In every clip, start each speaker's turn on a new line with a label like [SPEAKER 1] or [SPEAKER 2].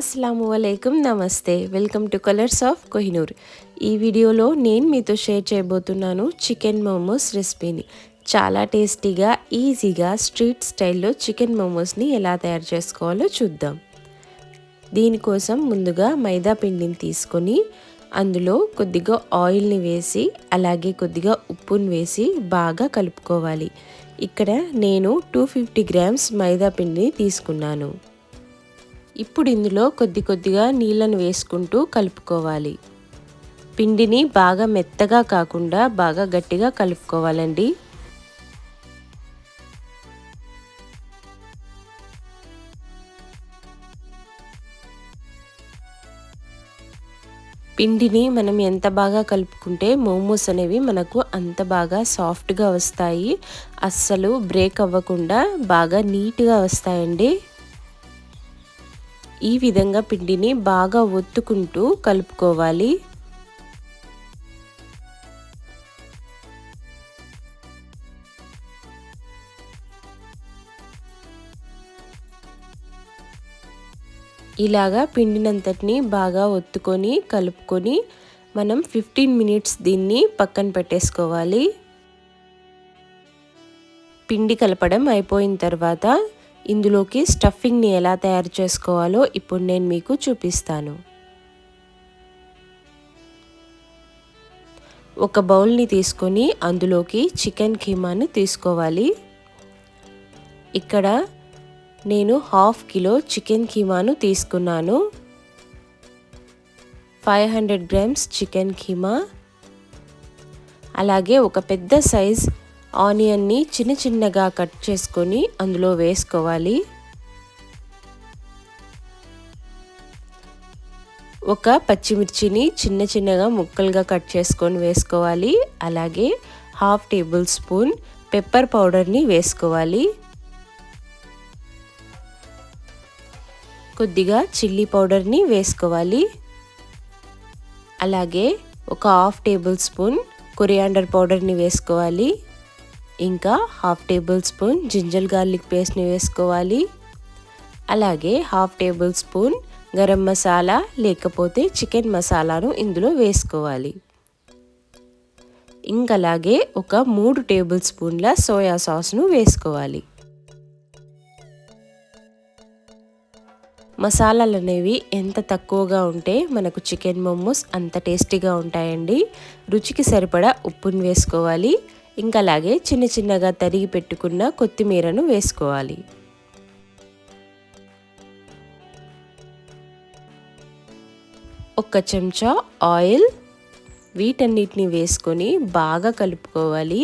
[SPEAKER 1] अस्सलामुअलैकुम नमस्ते welcome to colours of Kohinoor. ఈ వీడియోలో నేను మీతో షేర్ చేయబోతున్నాను చికెన్ మోమోస్ రెసిపీని। చాలా టేస్టీగా ఈజీగా స్ట్రీట్ స్టైల్లో చికెన్ మోమోస్ని ఎలా తయారు చేసుకోవాలో చూద్దాం। దీనికోసం ముందుగా మైదా పిండిని తీసుకొని అందులో కొద్దిగా ఆయిల్ని వేసి అలాగే కొద్దిగా ఉప్పుని వేసి బాగా కలుపుకోవాలి। ఇక్కడ నేను 250 గ్రామ్స్ మైదా పిండిని తీసుకున్నాను। ఇప్పుడు ఇందులో కొద్దిగా నీళ్ళను వేసుకుంటూ కలుపుకోవాలి। పిండిని బాగా మెత్తగా కాకుండా బాగా గట్టిగా కలుపుకోవాలండి। పిండిని మనం ఎంత బాగా కలుపుకుంటే మోమోస్ అనేవి మనకు అంత బాగా సాఫ్ట్గా వస్తాయి, అస్సలు బ్రేక్ అవ్వకుండా బాగా నీట్గా వస్తాయండి। ఈ విధంగా పిండిని బాగా ఒత్తుకుంటూ కలుపుకోవాలి। ఇలాగా పిండినంతటిని బాగా ఒత్తుకొని కలుపుకొని మనం 15 మినిట్స్ దీన్ని పక్కన పెట్టేసుకోవాలి। పిండి కలపడం అయిపోయిన తర్వాత ఇందులోకి స్టఫింగ్ని ఎలా తయారు చేసుకోవాలో ఇప్పుడు నేను మీకు చూపిస్తాను। ఒక బౌల్ని తీసుకొని అందులోకి చికెన్ కీమాని తీసుకోవాలి। ఇక్కడ నేను 1/2 కిలో చికెన్ కీమాను తీసుకున్నాను। 500 గ్రామ్స్ చికెన్ కీమా, అలాగే ఒక పెద్ద సైజ్ ఆనియన్ని చిన్నగా కట్ చేసుకొని అందులో వేసుకోవాలి। ఒక పచ్చిమిర్చిని చిన్నగా ముక్కలుగా కట్ చేసుకొని వేసుకోవాలి। అలాగే 1/2 టేబుల్ స్పూన్ పెప్పర్ పౌడర్ని వేసుకోవాలి। కొద్దిగా చిల్లీ పౌడర్ని వేసుకోవాలి। అలాగే ఒక 1/2 టేబుల్ స్పూన్ కొరియాండర్ పౌడర్ని వేసుకోవాలి। ఇంకా 1/2 టేబుల్ స్పూన్ జింజర్ గార్లిక్ పేస్ట్ని వేసుకోవాలి। అలాగే 1/2 టేబుల్ స్పూన్ గరం మసాలా లేకపోతే చికెన్ మసాలాను ఇందులో వేసుకోవాలి। ఇంకా అలాగే ఒక 3 టేబుల్ స్పూన్ల సోయా సాస్ను వేసుకోవాలి। మసాలాలు అనేవి ఎంత తక్కువగా ఉంటే మనకు చికెన్ మోమోస్ అంత టేస్టీగా ఉంటాయండి। రుచికి సరిపడా ఉప్పుని వేసుకోవాలి। ఇంకా అలాగే చిన్నగా తరిగి పెట్టుకున్న కొత్తిమీరను వేసుకోవాలి। ఒక చెంచా ఆయిల్, వీటన్నిటిని వేసుకొని బాగా కలుపుకోవాలి।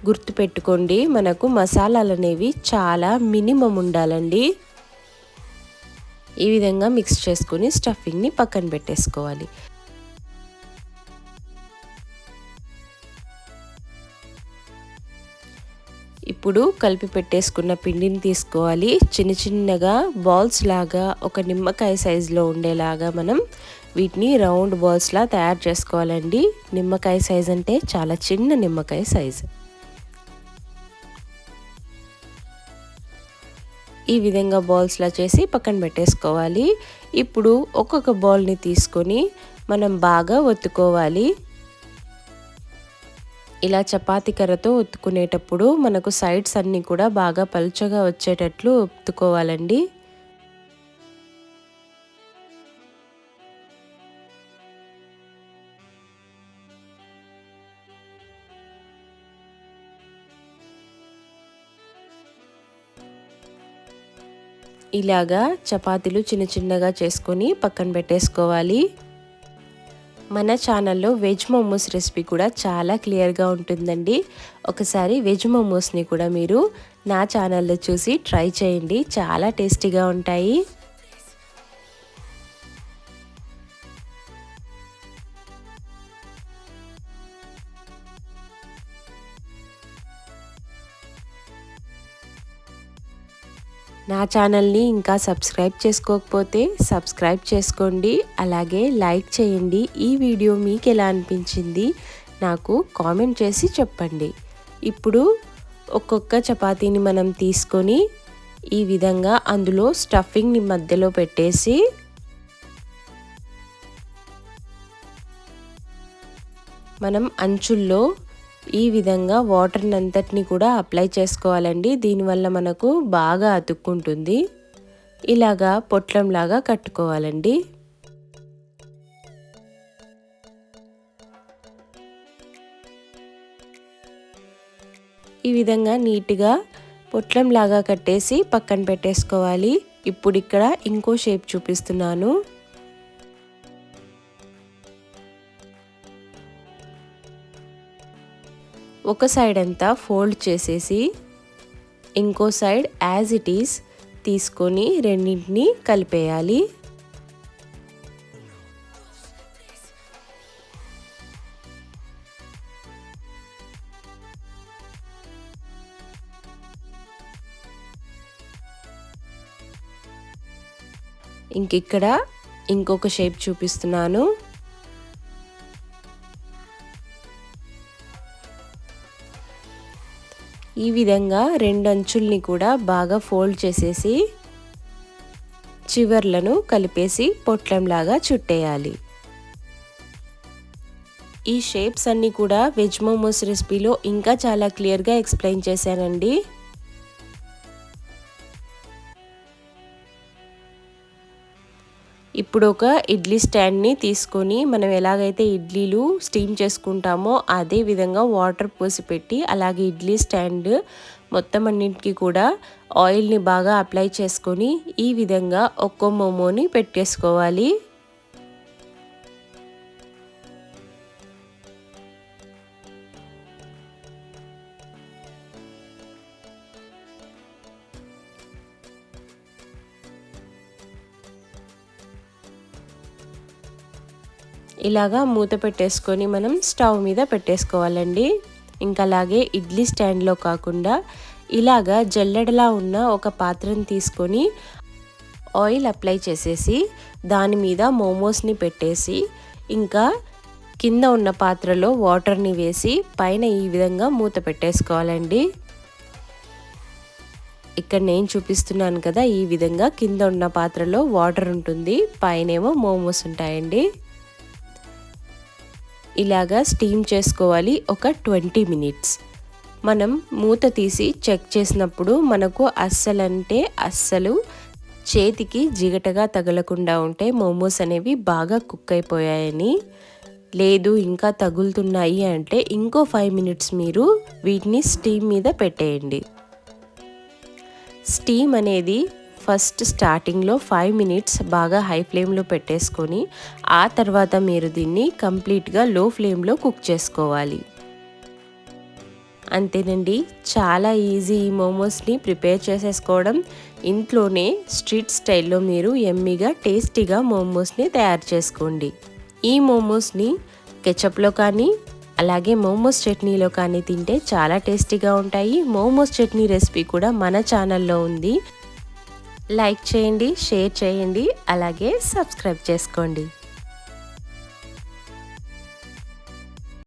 [SPEAKER 1] గుర్తుపెట్టుకోండి, మనకు మసాలాలు అనేవి చాలా మినిమం ఉండాలండి। ఈ విధంగా మిక్స్ చేసుకొని స్టఫింగ్ని పక్కన పెట్టేసుకోవాలి। ఇప్పుడు కలిపి పెట్టేసుకున్న పిండిని తీసుకోవాలి। చిన్నగా బాల్స్ లాగా ఒక నిమ్మకాయ సైజులో ఉండేలాగా మనం వీటిని రౌండ్ బాల్స్లా తయారు చేసుకోవాలండి। నిమ్మకాయ సైజ్ అంటే చాలా చిన్న నిమ్మకాయ సైజు। ఈ విధంగా బాల్స్లా చేసి పక్కన పెట్టేసుకోవాలి। ఇప్పుడు ఒక్కొక్క బాల్ని తీసుకొని మనం బాగా ఒత్తుకోవాలి। ఇలా చపాతీ కర్రతో ఒత్తుకునేటప్పుడు మనకు సైడ్స్ అన్నీ కూడా బాగా పలుచగా వచ్చేటట్లు ఒత్తుకోవాలండి। ఇలాగా చపాతీలు చిన్నగా చేసుకొని పక్కన పెట్టేసుకోవాలి। మన ఛానల్లో వెజ్ మోమోస్ రెసిపీ కూడా చాలా క్లియర్గా ఉంటుందండి। ఒకసారి వెజ్ మోమోస్ని కూడా మీరు నా ఛానల్లో చూసి ట్రై చేయండి, చాలా టేస్టీగా ఉంటాయి। నా ఛానల్ని ఇంకా సబ్స్క్రైబ్ చేసుకోకపోతే సబ్స్క్రైబ్ చేసుకోండి, అలాగే లైక్ చేయండి। ఈ వీడియో మీకు ఎలా అనిపించింది నాకు కామెంట్ చేసి చెప్పండి। ఇప్పుడు ఒక్కొక్క చపాతీని మనం తీసుకొని ఈ విధంగా అందులో స్టఫింగ్ని మధ్యలో పెట్టేసి మనం అంచుల్లో ఈ విధంగా వాటర్ని అంతటిని కూడా అప్లై చేసుకోవాలండి. దీనివల్ల మనకు బాగా అతుక్కుంటుంది. ఇలాగా పొట్లంలాగా కట్టుకోవాలండి. ఈ విధంగా నీట్గా పొట్లంలాగా కట్టేసి పక్కన పెట్టేసుకోవాలి. ఇప్పుడు ఇక్కడ ఇంకో షేప్ చూపిస్తున్నాను. ఒక సైడ్ అంతా ఫోల్డ్ చేసేసి ఇంకో సైడ్ యాజ్ ఇట్ ఈస్ తీసుకొని రెండింటిని కలిపేయాలి. ఇక్కడ ఇంకొక షేప్ చూపిస్తున్నాను. ఈ విధంగా రెండు అంచుల్ని కూడా బాగా ఫోల్డ్ చేసేసి చివర్లను కలిపేసి పొట్లంలాగా చుట్టేయాలి. ఈ షేప్స్ అన్నీ కూడా వెజ్ మోమోస్ రెసిపీలో ఇంకా చాలా క్లియర్గా ఎక్స్ప్లెయిన్ చేశానండి. ఇప్పుడు ఒక ఇడ్లీ స్టాండ్ని తీసుకొని మనం ఎలాగైతే ఇడ్లీలు స్టీమ్ చేసుకుంటామో అదే విధంగా వాటర్ పోసి పెట్టి అలాగే ఇడ్లీ స్టాండ్ మొత్తం అన్నింటికి కూడా ఆయిల్ని బాగా అప్లై చేసుకొని ఈ విధంగా ఒక్కో మోమోని పెట్టేసుకోవాలి. ఇలాగా మూత పెట్టేసుకొని మనం స్టవ్ మీద పెట్టేసుకోవాలండి. ఇంకా అలాగే ఇడ్లీ స్టాండ్లో కాకుండా ఇలాగా జల్లెడలా ఉన్న ఒక పాత్రను తీసుకొని ఆయిల్ అప్లై చేసేసి దాని మీద మోమోస్ని పెట్టేసి ఇంకా కింద ఉన్న పాత్రలో వాటర్ని వేసి పైన ఈ విధంగా మూత పెట్టేసుకోవాలండి. ఇక్కడ నేను చూపిస్తున్నాను కదా, ఈ విధంగా కింద ఉన్న పాత్రలో వాటర్ ఉంటుంది, పైనేమో మోమోస్ ఉంటాయండి. ఇలాగా స్టీమ్ చేసుకోవాలి ఒక 20 మినిట్స్. మనం మూత తీసి చెక్ చేసినప్పుడు మనకు అస్సలు చేతికి జిగటగా తగలకుండా ఉంటే మోమోస్ అనేవి బాగా కుక్ అయిపోయాయని, లేదు ఇంకా తగులుతున్నాయి అంటే ఇంకో 5 మినిట్స్ మీరు వీటిని స్టీమ్ మీద పెట్టేయండి. స్టీమ్ అనేది ఫస్ట్ స్టార్టింగ్లో 5 మినిట్స్ బాగా హై ఫ్లేమ్లో పెట్టేసుకొని ఆ తర్వాత మీరు దీన్ని కంప్లీట్గా లో ఫ్లేమ్లో కుక్ చేసుకోవాలి. అంతేనండి, చాలా ఈజీ ఈ మోమోస్ని ప్రిపేర్ చేసేసుకోవడం. ఇంట్లోనే స్ట్రీట్ స్టైల్లో మీరు యమ్మీగా టేస్టీగా మోమోస్ని తయారు చేసుకోండి. ఈ మోమోస్ని కెచప్లో కానీ అలాగే మోమోస్ చట్నీలో కానీ తింటే చాలా టేస్టీగా ఉంటాయి. మోమోస్ చట్నీ రెసిపీ కూడా మన ఛానల్లో ఉంది. లైక్ చేయండి, షేర్ చేయండి, అలాగే సబ్స్క్రైబ్ చేసుకోండి.